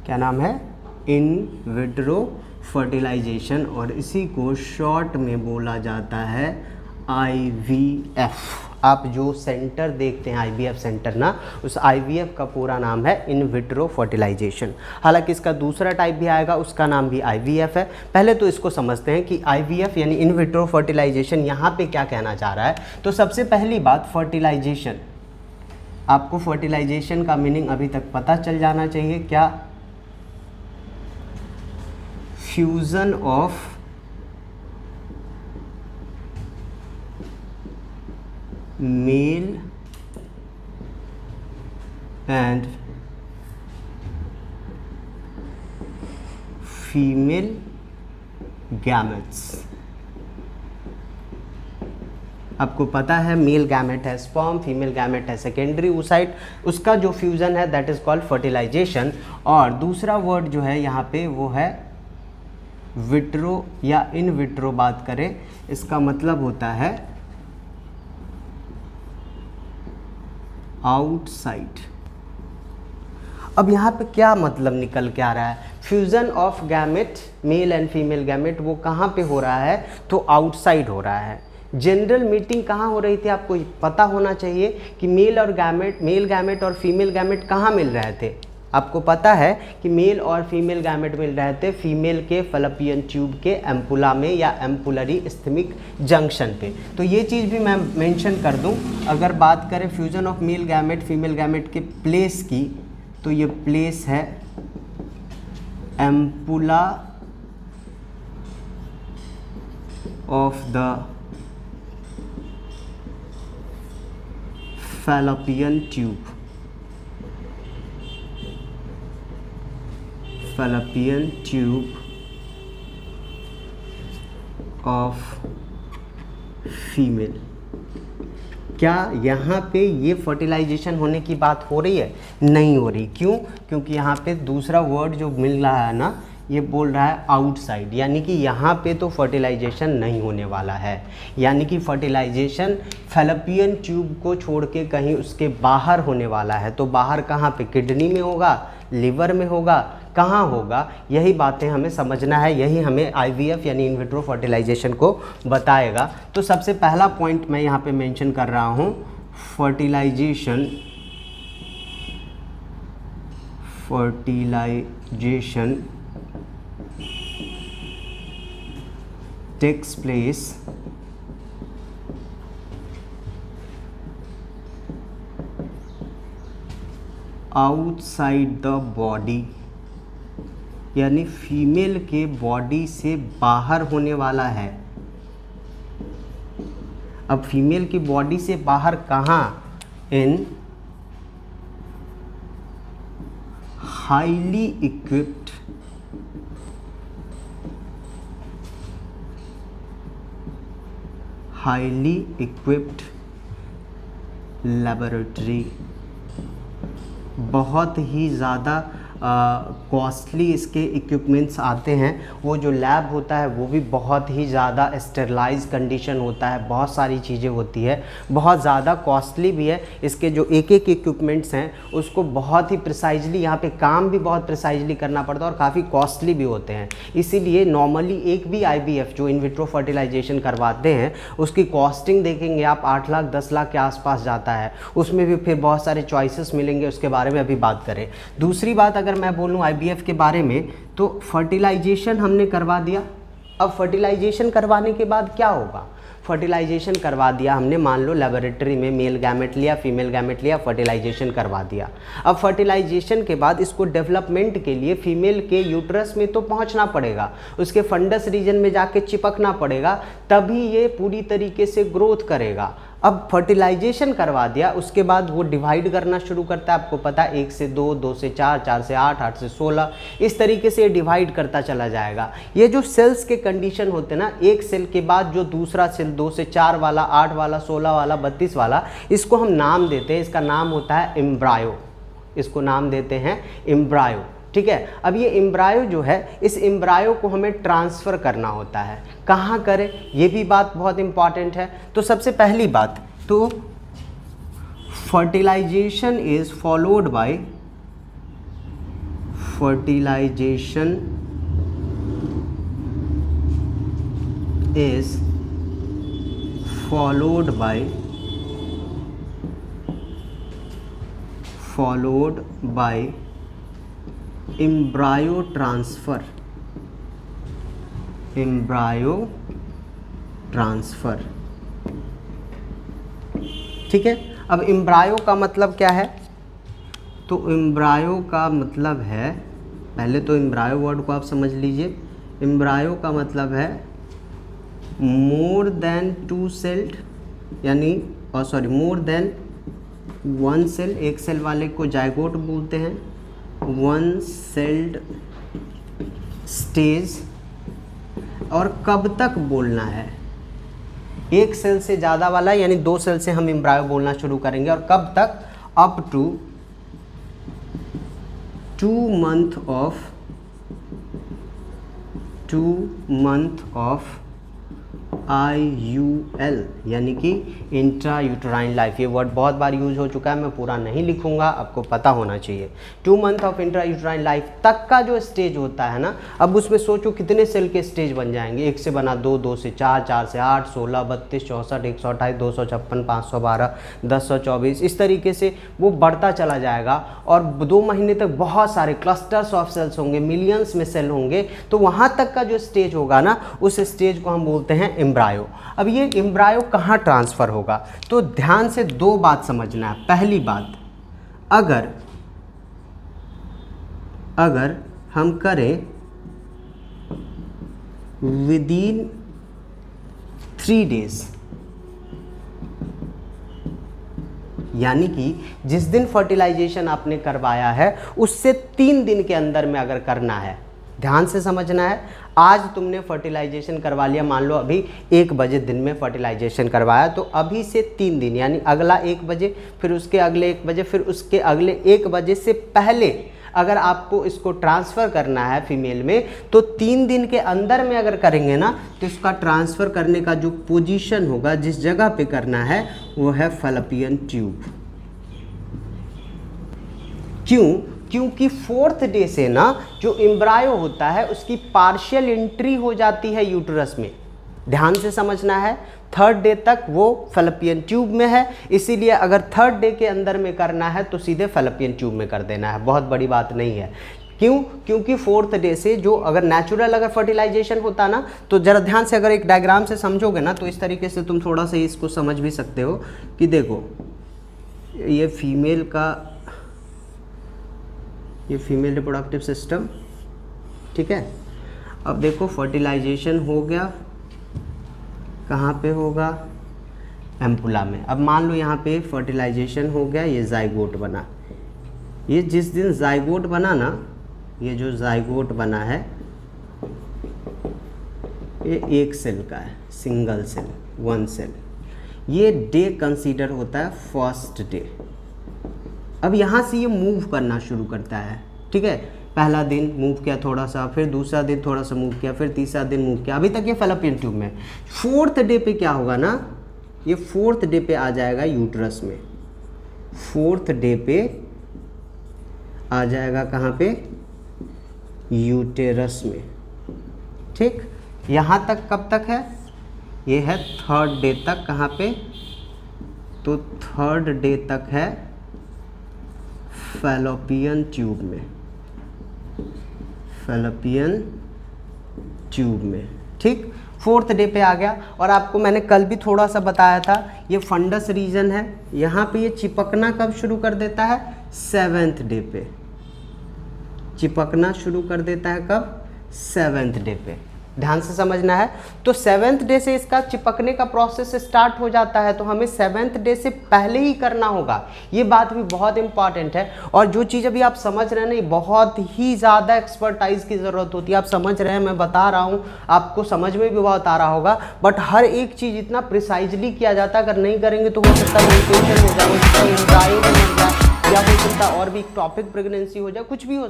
क्या नाम है, इन विट्रो फर्टिलाइजेशन, और इसी को शॉर्ट में बोला जाता है IVF। आप जो सेंटर देखते हैं IVF सेंटर ना, उस IVF का पूरा नाम है इन विट्रो फर्टिलाइजेशन। हालांकि इसका दूसरा टाइप भी आएगा, उसका नाम भी IVF है। पहले तो इसको समझते हैं कि IVF यानी इन विट्रो फर्टिलाइजेशन यहाँ पे क्या कहना चाह रहा है। तो सबसे पहली बात, फर्टिलाइजेशन, आपको फर्टिलाइजेशन का मीनिंग अभी तक पता चल जाना चाहिए। क्या, fusion of male and female gametes. आपको पता है मेल गैमेट है स्पर्म, फीमेल गैमेट है सेकेंडरी oocyte, उसका जो फ्यूज़न है दैट इज़ कॉल्ड फर्टिलाइजेशन। और दूसरा वर्ड जो है यहाँ पे वो है विट्रो या इन विट्रो बात करें, इसका मतलब होता है आउटसाइड। अब यहाँ पे क्या मतलब निकल के आ रहा है, fusion of gamete male and female gamete वो कहाँ पे हो रहा है, तो आउटसाइड हो रहा है। जनरल मीटिंग कहाँ हो रही थी, आपको पता होना चाहिए कि मेल गैमेट और फीमेल गैमेट कहाँ मिल रहे थे। आपको पता है कि मेल और फीमेल गैमेट मिल रहे थे फीमेल के फैलोपियन ट्यूब के एम्पुला में या एम्पुलरी इस्थमिक जंक्शन पे। तो ये चीज़ भी मैं मेंशन कर दूं, अगर बात करें fusion of male gamete female gamete के प्लेस की, तो ये प्लेस है ampulla of the fallopian tube, fallopian tube of female. क्या यहाँ पे ये फर्टिलाइजेशन होने की बात हो रही है? नहीं हो रही। क्यों? क्योंकि यहाँ पे दूसरा वर्ड जो मिल रहा है ना, ये बोल रहा है आउटसाइड, यानी कि यहाँ पे तो फर्टिलाइजेशन नहीं होने वाला है। यानी कि फर्टिलाइजेशन फैलोपियन ट्यूब को छोड़ के कहीं उसके बाहर होने वाला है। तो बाहर कहाँ पे? किडनी में होगा, लिवर में होगा, कहाँ होगा? यही बातें हमें समझना है, यही हमें IVF यानी इन विट्रो फर्टिलाइजेशन को बताएगा। तो सबसे पहला पॉइंट मैं यहाँ पे मेंशन कर रहा हूँ, fertilization takes place outside the body, यानी फीमेल के बॉडी से बाहर होने वाला है। अब फीमेल की बॉडी से बाहर कहाँ? इन हाईली इक्विप्ड लेबोरेटरी। बहुत ही ज़्यादा कॉस्टली इसके इक्विपमेंट्स आते हैं। वो जो लैब होता है वो भी बहुत ही ज़्यादा स्टेरलाइज कंडीशन होता है, बहुत सारी चीज़ें होती है, बहुत ज़्यादा कॉस्टली भी है। इसके जो एक एक इक्विपमेंट्स हैं उसको बहुत ही प्रिसाइजली, यहाँ पे काम भी बहुत प्रिसाइजली करना पड़ता है और काफ़ी कॉस्टली भी होते हैं। इसीलिए नॉर्मली एक भी IVF जो इन विट्रो फर्टिलाइजेशन करवाते हैं उसकी कॉस्टिंग देखेंगे आप 8 लाख 10 लाख के आसपास जाता है। उसमें भी फिर बहुत सारे चॉइसेस मिलेंगे, उसके बारे में अभी बात करें। दूसरी बात अगर मैं बोलूँ IVF के बारे में, तो फर्टिलाइजेशन हमने करवा दिया। अब फर्टिलाइजेशन करवाने के बाद क्या होगा? फर्टिलाइजेशन करवा दिया हमने, मान लो लेबोरेटरी में मेल गैमेट लिया, फीमेल गैमेट लिया, फर्टिलाइजेशन करवा दिया। अब फर्टिलाइजेशन के बाद इसको डेवलपमेंट के लिए फीमेल के यूट्रस में तो पहुंचना पड़ेगा, उसके फंडस रीजन में जाके चिपकना पड़ेगा, तभी ये पूरी तरीके से ग्रोथ करेगा। अब फर्टिलाइजेशन करवा दिया, उसके बाद वो डिवाइड करना शुरू करता है। आपको पता है 1 से 2, 2 से 4, 4 से 8, 8 से 16, इस तरीके से ये डिवाइड करता चला जाएगा। ये जो सेल्स के कंडीशन होते हैं ना, एक सेल के बाद जो दूसरा सेल 2 से 4 वाला, 8 वाला, 16 वाला, 32 वाला, इसको हम नाम देते हैं। इसका नाम होता है एम्ब्रायो। इसको नाम देते हैं एम्ब्रायो। ठीक है। अब ये एम्ब्रायो जो है, इस एम्ब्रायो को हमें ट्रांसफ़र करना होता है। कहाँ करें, ये भी बात बहुत इंपॉर्टेंट है। तो सबसे पहली बात तो fertilization is followed by fertilization is followed by embryo transfer। ठीक है। अब एम्ब्रायो का मतलब क्या है? तो एम्ब्रायो का मतलब है, पहले तो एम्ब्रायो वर्ड को आप समझ लीजिए। एम्ब्रायो का मतलब है मोर देन टू सेल्ड, यानी मोर देन वन सेल। एक सेल वाले को जाइगोट बोलते हैं। One sailed stage. और कब तक बोलना है? एक सेल से ज़्यादा वाला, यानी 2 सेल से हम एम्ब्रायो बोलना शुरू करेंगे। और कब तक? Up to 2 month of IUL, यानी कि इंट्रा यूटराइन लाइफ। ये वर्ड बहुत बार यूज हो चुका है, मैं पूरा नहीं लिखूंगा, आपको पता होना चाहिए। 2 month of intra uterine life तक का जो स्टेज होता है ना, अब उसमें सोचो कितने सेल के स्टेज बन जाएंगे। 1 से बना 2, 2 से 4, 4 से 8, 16, 32, 64, 128, 256, 512, 1024, इस तरीके से वो बढ़ता चला जाएगा। और 2 महीने तक बहुत सारे क्लस्टर्स ऑफ सेल्स होंगे, मिलियंस में सेल होंगे। तो वहाँ तक का जो स्टेज होगा ना, उस स्टेज को हम बोलते हैं एम्ब्रायो। अब ये एम्ब्रायो कहाँ ट्रांसफ़र होगा? तो ध्यान से 2 बात समझना है। पहली बात, अगर हम करें विदिन 3 डेज, यानी कि जिस दिन फर्टिलाइजेशन आपने करवाया है उससे 3 दिन के अंदर में अगर करना है, ध्यान से समझना है। आज तुमने फर्टिलाइजेशन करवा लिया, मान लो अभी 1 बजे दिन में फर्टिलाइजेशन करवाया, तो अभी से 3 दिन, यानी अगला 1 बजे, फिर उसके अगले 1 बजे, फिर उसके अगले 1 बजे से पहले अगर आपको इसको ट्रांसफ़र करना है फीमेल में, तो 3 दिन के अंदर में अगर करेंगे ना, तो इसका ट्रांसफ़र करने का जो पोजीशन होगा, जिस जगह पे करना है, वो है फैलोपियन ट्यूब। क्यों? क्योंकि 4th डे से ना जो एम्ब्रायो होता है उसकी पार्शियल एंट्री हो जाती है यूट्रस में। ध्यान से समझना है। 3rd डे तक वो फैलोपियन ट्यूब में है, इसीलिए अगर 3rd डे के अंदर में करना है तो सीधे फैलोपियन ट्यूब में कर देना है, बहुत बड़ी बात नहीं है। क्यों? क्योंकि 4th डे से जो अगर नेचुरल अगर फर्टिलाइजेशन होता ना, तो ज़रा ध्यान से अगर एक डायग्राम से समझोगे ना, तो इस तरीके से तुम थोड़ा सा इसको समझ भी सकते हो कि देखो ये फीमेल रिप्रोडक्टिव सिस्टम, ठीक है। अब देखो फर्टिलाइजेशन हो गया, कहाँ पे होगा? एम्पुला में। अब मान लो यहाँ पे फर्टिलाइजेशन हो गया, ये जाइगोट बना। ये जिस दिन जाइगोट बना ना, ये जो जाइगोट बना है ये 1 सेल का है, सिंगल सेल, 1 सेल। ये डे कंसीडर होता है 1st डे। अब यहाँ से ये मूव करना शुरू करता है, ठीक है। पहला दिन मूव किया थोड़ा सा, फिर दूसरा दिन थोड़ा सा मूव किया, फिर तीसरा दिन मूव किया, अभी तक ये फैलोपियन ट्यूब में। 4th डे पे क्या होगा ना, ये 4th डे पे आ जाएगा यूट्रस में। 4th डे पे आ जाएगा कहाँ पे? यूटेरस में, ठीक। यहाँ तक कब तक है? ये है 3rd डे तक। कहाँ पे? तो 3rd डे तक है फैलोपियन ट्यूब में, फैलोपियन ट्यूब में, ठीक। 4th डे पे आ गया। और आपको मैंने कल भी थोड़ा सा बताया था, ये फंडस रीजन है। यहाँ पे ये चिपकना कब शुरू कर देता है? 7th डे पे चिपकना शुरू कर देता है। कब? 7th डे पे। ध्यान से समझना है। तो 7th डे से इसका चिपकने का प्रोसेस स्टार्ट हो जाता है, तो हमें 7th डे से पहले ही करना होगा। ये बात भी बहुत इंपॉर्टेंट है। और जो चीज़ अभी आप समझ रहे हैं ना, बहुत ही ज़्यादा एक्सपर्टाइज की ज़रूरत होती है। आप समझ रहे हैं, मैं बता रहा हूँ, आपको समझ में भी बहुत आ रहा होगा, बट हर एक चीज़ इतना प्रिसाइजली किया जाता है, अगर नहीं करेंगे तो हो सकता है इन्फेक्शन हो जाए, हो सकता है या हो सकता है और भी टॉपिक प्रेगनेंसी हो जाए, कुछ भी हो